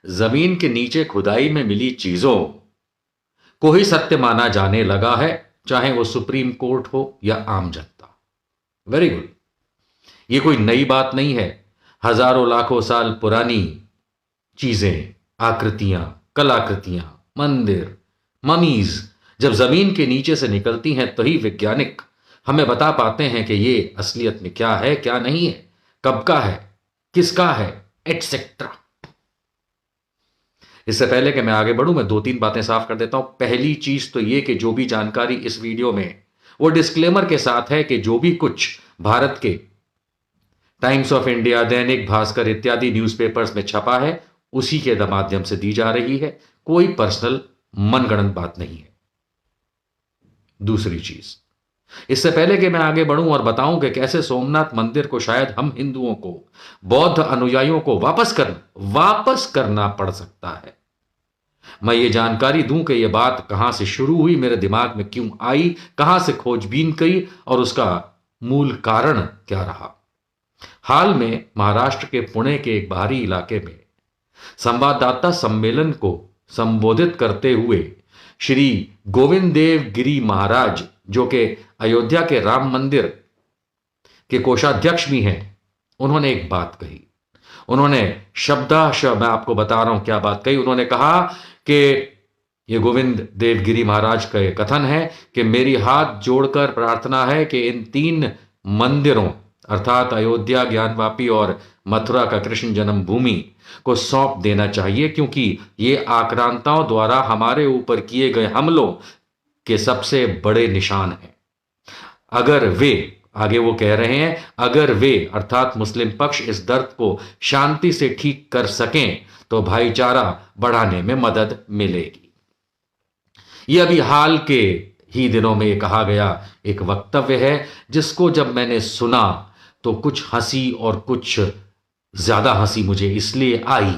जमीन के नीचे खुदाई में मिली चीजों को ही सत्य माना जाने लगा है, चाहे वो सुप्रीम कोर्ट हो या आम जनता। Very good. ये कोई नई बात नहीं है। हजारों लाखों साल पुरानी चीजें, आकृतियां, कलाकृतियां, मंदिर, ममीज जब जमीन के नीचे से निकलती हैं तो ही वैज्ञानिक हमें बता पाते हैं कि ये असलियत में क्या है, क्या नहीं है, कब का है, किसका है, एटसेट्रा। इससे पहले कि मैं आगे बढ़ूं, मैं दो तीन बातें साफ कर देता हूं। पहली चीज तो ये कि जो भी जानकारी इस वीडियो में, वो डिस्क्लेमर के साथ है कि जो भी कुछ भारत के times of India, Dainik Bhaskar इत्यादि न्यूज़पेपर्स में छपा है, उसी के माध्यम से दी जा रही है। कोई पर्सनल मनगढ़ंत बात नहीं है। दूसरी चीज, इससे पहले कि मैं आगे बढ़ूं और बताऊं कि कैसे सोमनाथ मंदिर को शायद हम हिंदुओं को, बौद्ध अनुयायियों को वापस करना पड़ सकता है, मैं ये जानकारी दूं कि यह बात कहां से शुरू हुई, मेरे दिमाग में क्यों आई, कहां से खोजबीन की और उसका मूल कारण क्या रहा। हाल में महाराष्ट्र के पुणे के एक बाहरी इलाके में संवाददाता सम्मेलन को संबोधित करते हुए श्री गोविंद देव गिरी महाराज, जो कि अयोध्या के राम मंदिर के कोषाध्यक्ष भी हैं, उन्होंने एक बात कही। उन्होंने शब्दाशय, मैं आपको बता रहा हूं क्या बात कही। उन्होंने कहा कि ये गोविंद देवगिरी महाराज का कथन है कि मेरी हाथ जोड़कर प्रार्थना है कि इन तीन मंदिरों अर्थात अयोध्या, ज्ञानवापी और मथुरा का कृष्ण जन्मभूमि को सौंप देना चाहिए, क्योंकि ये आक्रांताओं द्वारा हमारे ऊपर किए गए हमलों के सबसे बड़े निशान हैं। अगर वे, आगे वो कह रहे हैं, अगर वे अर्थात मुस्लिम पक्ष इस दर्द को शांति से ठीक कर सकें तो भाईचारा बढ़ाने में मदद मिलेगी। यह अभी हाल के ही दिनों में कहा गया एक वक्तव्य है, जिसको जब मैंने सुना तो कुछ हंसी, और कुछ ज्यादा हंसी मुझे इसलिए आई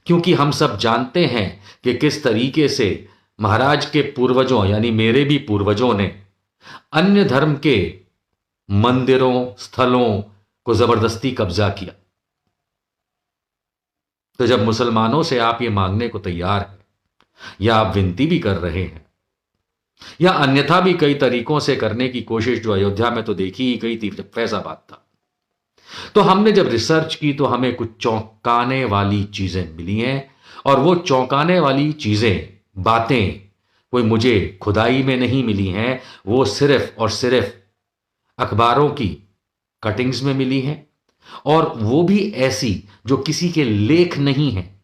क्योंकि हम सब जानते हैं कि किस तरीके से महाराज के पूर्वजों, यानी मेरे भी पूर्वजों ने अन्य धर्म के मंदिरों, स्थलों को जबरदस्ती कब्जा किया। तो जब मुसलमानों से आप ये मांगने को तैयार हैं, या आप विनती भी कर रहे हैं, या अन्यथा भी कई तरीकों से करने की कोशिश जो अयोध्या में तो देखी ही गई थी, फैजाबाद था, तो हमने जब रिसर्च की तो हमें कुछ चौंकाने वाली चीजें मिली हैं। और वो चौंकाने वाली चीजें, बातें कोई मुझे खुदाई में नहीं मिली हैं, वो सिर्फ और सिर्फ अखबारों की कटिंग्स में मिली हैं, और वो भी ऐसी जो किसी के लेख नहीं है,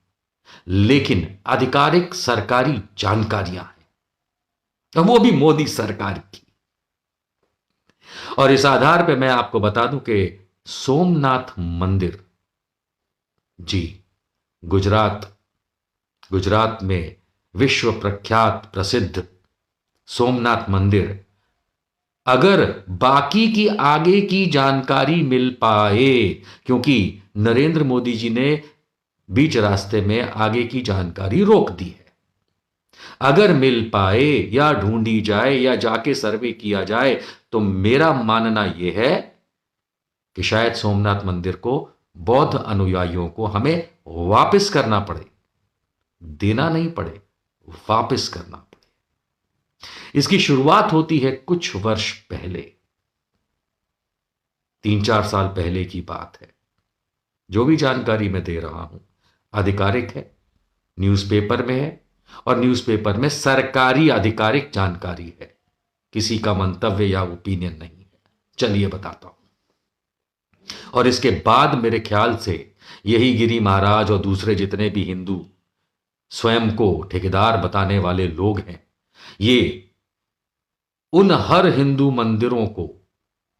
लेकिन आधिकारिक सरकारी जानकारियां हैं, और वो भी मोदी सरकार की। और इस आधार पे मैं आपको बता दूं कि सोमनाथ मंदिर, जी, गुजरात में विश्व प्रख्यात प्रसिद्ध सोमनाथ मंदिर, अगर बाकी की आगे की जानकारी मिल पाए, क्योंकि नरेंद्र मोदी जी ने बीच रास्ते में आगे की जानकारी रोक दी है, अगर मिल पाए या ढूंढी जाए या जाके सर्वे किया जाए, तो मेरा मानना यह है कि शायद सोमनाथ मंदिर को, बौद्ध अनुयायियों को हमें वापस करना पड़े, देना नहीं पड़े, वापस करना पड़े। इसकी शुरुआत होती है कुछ वर्ष पहले, 3-4 साल पहले की बात है। जो भी जानकारी मैं दे रहा हूं आधिकारिक है, न्यूज़पेपर में है, और न्यूज़पेपर में सरकारी आधिकारिक जानकारी है, किसी का मंतव्य या ओपिनियन नहीं है। चलिए बताता हूं। और इसके बाद मेरे ख्याल से यही गिरी महाराज और दूसरे जितने भी हिंदू स्वयं को ठेकेदार बताने वाले लोग हैं, ये उन हर हिंदू मंदिरों को,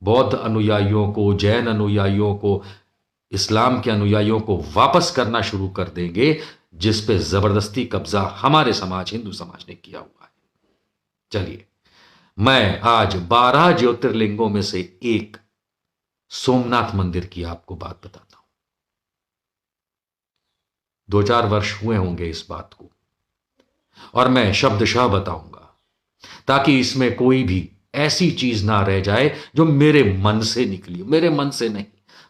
बौद्ध अनुयायियों को, जैन अनुयायियों को, इस्लाम के अनुयायियों को वापस करना शुरू कर देंगे, जिस पे जबरदस्ती कब्जा हमारे समाज, हिंदू समाज ने किया हुआ है। चलिए, मैं आज 12 ज्योतिर्लिंगों में से एक सोमनाथ मंदिर की आपको बात बताता हूं। 2-4 वर्ष हुए होंगे इस बात को, और मैं शब्दशः बताऊंगा, ताकि इसमें कोई भी ऐसी चीज ना रह जाए जो मेरे मन से निकली, मेरे मन से नहीं,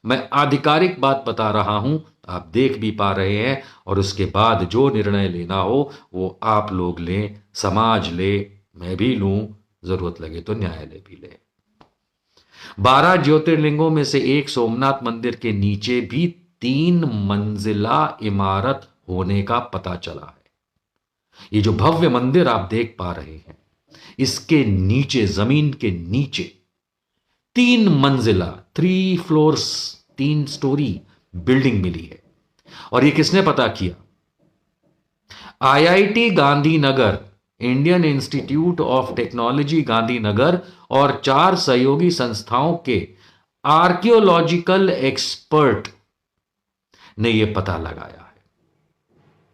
मैं आधिकारिक बात बता रहा हूं आप देख भी पा रहे हैं, और उसके बाद जो निर्णय लेना हो वो आप लोग लें, समाज ले, मैं भी लूं, जरूरत लगे तो न्यायालय भी ले। 12 ज्योतिर्लिंगों में से एक सोमनाथ मंदिर के नीचे भी 3 मंजिला इमारत होने का पता चला है। ये जो भव्य मंदिर आप देख पा रहे हैं, इसके नीचे, जमीन के नीचे 3 मंजिला, 3 फ्लोर्स, 3 स्टोरी बिल्डिंग मिली है। और ये किसने पता किया? IIT Gandhinagar, Indian institute of technology Gandhinagar और 4 सहयोगी संस्थाओं के आर्कियोलॉजिकल एक्सपर्ट ने यह पता लगाया है।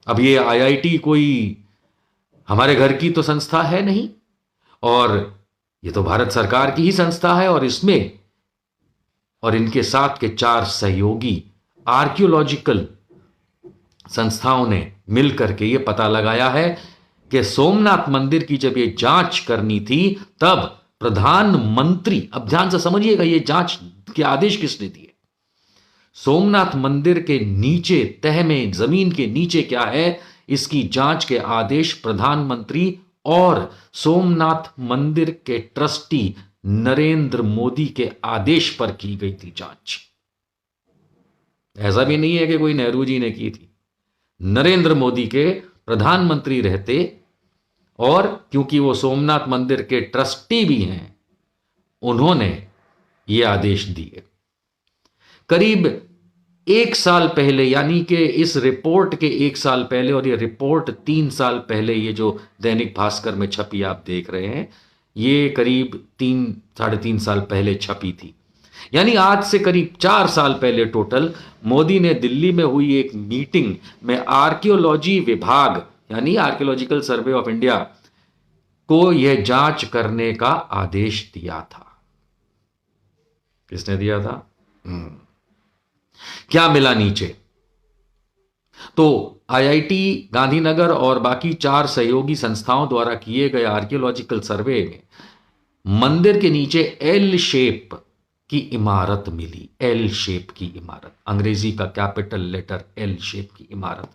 अब ये आईआईटी कोई हमारे घर की तो संस्था है नहीं, और ये तो भारत सरकार की ही संस्था है, और इसमें और इनके साथ के 4 सहयोगी आर्कियोलॉजिकल संस्थाओं ने मिलकर के ये पता लगाया है कि सोमनाथ मंदिर की जब ये जांच करनी थी, तब प्रधानमंत्री, अब ध्यान से समझिएगा ये जांच के आदेश किसने दिए। सोमनाथ मंदिर के नीचे तह में, जमीन के नीचे क्या है, इसकी जांच के आदेश प्रधानमंत्री और सोमनाथ मंदिर के ट्रस्टी नरेंद्र मोदी के आदेश पर की गई थी जांच। ऐसा भी नहीं है कि कोई नेहरू जी ने की थी, नरेंद्र मोदी के प्रधानमंत्री रहते, और क्योंकि वो सोमनाथ मंदिर के ट्रस्टी भी हैं, उन्होंने ये आदेश दिए। करीब 1 साल पहले, यानी कि इस रिपोर्ट के 1 साल पहले, और ये रिपोर्ट 3 साल पहले, ये जो दैनिक भास्कर में छपी आप देख रहे हैं, ये करीब 3-3.5 साल पहले छपी थी। यानी आज से करीब 4 साल पहले टोटल मोदी ने दिल्ली में हुई एक मीटिंग में आर्कियोलॉजी विभाग, यानी आर्कियोलॉजिकल सर्वे ऑफ इंडिया को यह जांच करने का आदेश दिया था। किसने दिया था? क्या मिला नीचे? तो आईआईटी गांधीनगर और बाकी 4 सहयोगी संस्थाओं द्वारा किए गए आर्कियोलॉजिकल सर्वे में मंदिर के नीचे एल शेप की इमारत मिली। एल शेप की इमारत, अंग्रेजी का कैपिटल लेटर एल शेप की इमारत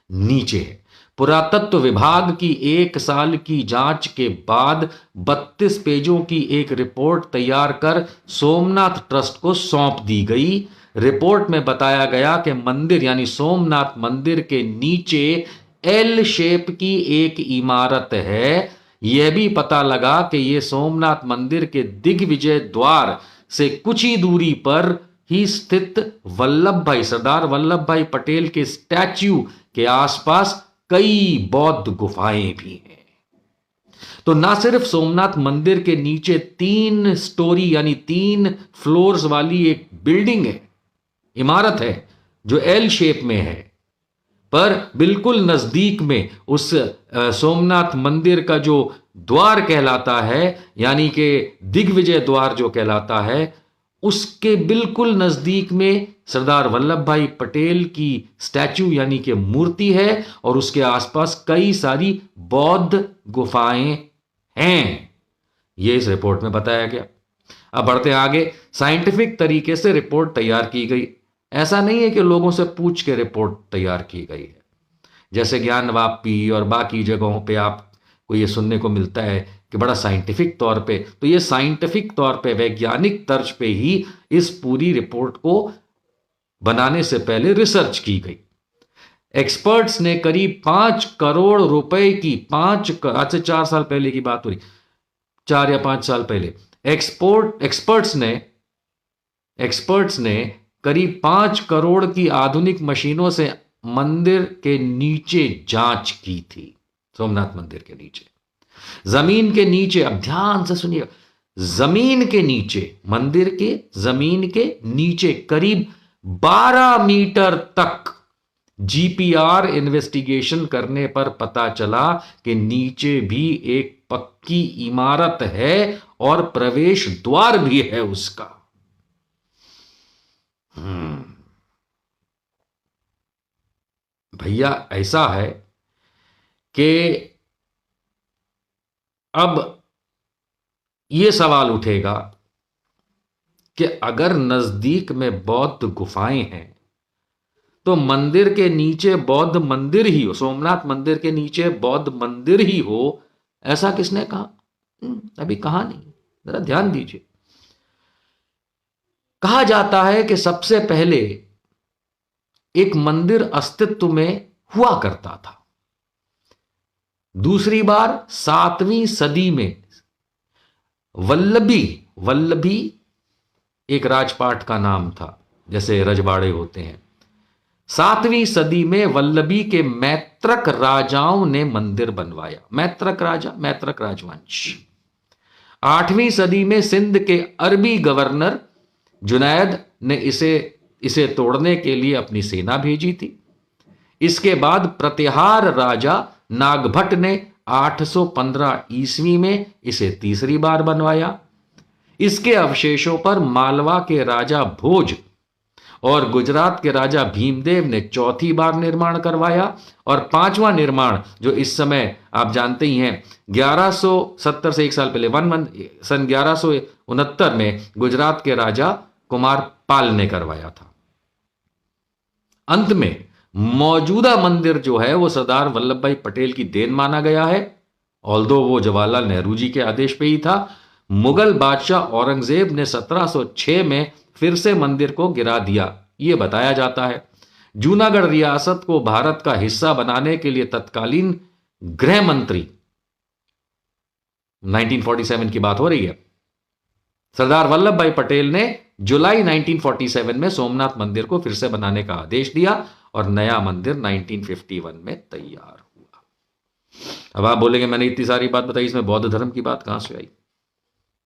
नीचे है। पुरातत्व विभाग की 1 साल की जांच के बाद 32 पेजों की एक रिपोर्ट तैयार कर सोमनाथ ट्रस्ट को सौंप दी गई। रिपोर्ट में बताया गया कि मंदिर, यानी सोमनाथ मंदिर के नीचे एल शेप की एक इमारत है। यह भी पता लगा कि यह सोमनाथ मंदिर के दिग्विजय द्वार से कुछ ही दूरी पर ही स्थित सरदार वल्लभ भाई पटेल के स्टैच्यू के आसपास कई बौद्ध गुफाएं भी हैं। तो ना सिर्फ सोमनाथ मंदिर के नीचे 3 स्टोरी यानी 3 फ्लोर्स वाली एक बिल्डिंग है, इमारत है, जो एल शेप में है, पर बिल्कुल नजदीक में उस सोमनाथ मंदिर का जो द्वार कहलाता है, यानी कि दिग्विजय द्वार जो कहलाता है, उसके बिल्कुल नजदीक में सरदार वल्लभ भाई पटेल की स्टैच्यू यानी कि मूर्ति है, और उसके आसपास कई सारी बौद्ध गुफाएं हैं। यह इस रिपोर्ट में बताया गया। अब बढ़ते आगे। साइंटिफिक तरीके से रिपोर्ट तैयार की गई। ऐसा नहीं है कि लोगों से पूछ के रिपोर्ट तैयार की गई है, जैसे ज्ञानवापी और बाकी जगहों पे आपको ये सुनने को मिलता है कि बड़ा साइंटिफिक तौर पे, तो ये साइंटिफिक तौर पे, वैज्ञानिक तर्ज पे ही इस पूरी रिपोर्ट को बनाने से पहले रिसर्च की गई। एक्सपर्ट्स ने करीब 5 करोड़ रुपए की, आज से 4 साल पहले की बात हो रही, 4 या 5 साल पहले, एक्सपर्ट्स ने करीब 5 करोड़ की आधुनिक मशीनों से मंदिर के नीचे जांच की थी। सोमनाथ मंदिर के नीचे, जमीन के नीचे, अब ध्यान से सुनिए, जमीन के नीचे, मंदिर के जमीन के नीचे करीब 12 मीटर तक जीपीआर इन्वेस्टिगेशन करने पर पता चला कि नीचे भी एक पक्की इमारत है और प्रवेश द्वार भी है उसका। भैया ऐसा है कि अब यह सवाल उठेगा कि अगर नजदीक में बौद्ध गुफाएं हैं तो मंदिर के नीचे बौद्ध मंदिर ही हो, सोमनाथ मंदिर के नीचे बौद्ध मंदिर ही हो, ऐसा किसने कहा? अभी कहा नहीं, जरा ध्यान दीजिए। कहा जाता है कि सबसे पहले एक मंदिर अस्तित्व में हुआ करता था। दूसरी बार 7वीं सदी में वल्लभी एक राजपाट का नाम था, जैसे रजवाड़े होते हैं। 7वीं सदी में वल्लभी के मैत्रक राजाओं ने मंदिर बनवाया। मैत्रक राजा, मैत्रक राजवंश। 8वीं सदी में सिंध के अरबी गवर्नर जुनैद ने इसे तोड़ने के लिए अपनी सेना भेजी थी। इसके बाद प्रतिहार राजा नागभट्ट ने 815 ईस्वी में इसे तीसरी बार बनवाया। इसके अवशेषों पर मालवा के राजा भोज और गुजरात के राजा भीमदेव ने चौथी बार निर्माण करवाया। और 5वां निर्माण, जो इस समय आप जानते ही हैं, 1170 से एक साल पहले सन 1169 में गुजरात के राजा कुमार पाल ने करवाया था। अंत में मौजूदा मंदिर जो है वो सरदार वल्लभ भाई पटेल की देन माना गया है, ऑल्दो वो जवाहरलाल नेहरू जी के आदेश पे ही था। मुगल बादशाह औरंगजेब ने 1706 में फिर से मंदिर को गिरा दिया, ये बताया जाता है। जूनागढ़ रियासत को भारत का हिस्सा बनाने के लिए तत्कालीन गृह मंत्री, 1947 की बात हो रही है, सरदार वल्लभ भाई पटेल ने जुलाई 1947 में सोमनाथ मंदिर को फिर से बनाने का आदेश दिया और नया मंदिर 1951 में तैयार हुआ। अब आप बोलेंगे मैंने इतनी सारी बात बताई, इसमें बौद्ध धर्म की बात कहां से आई?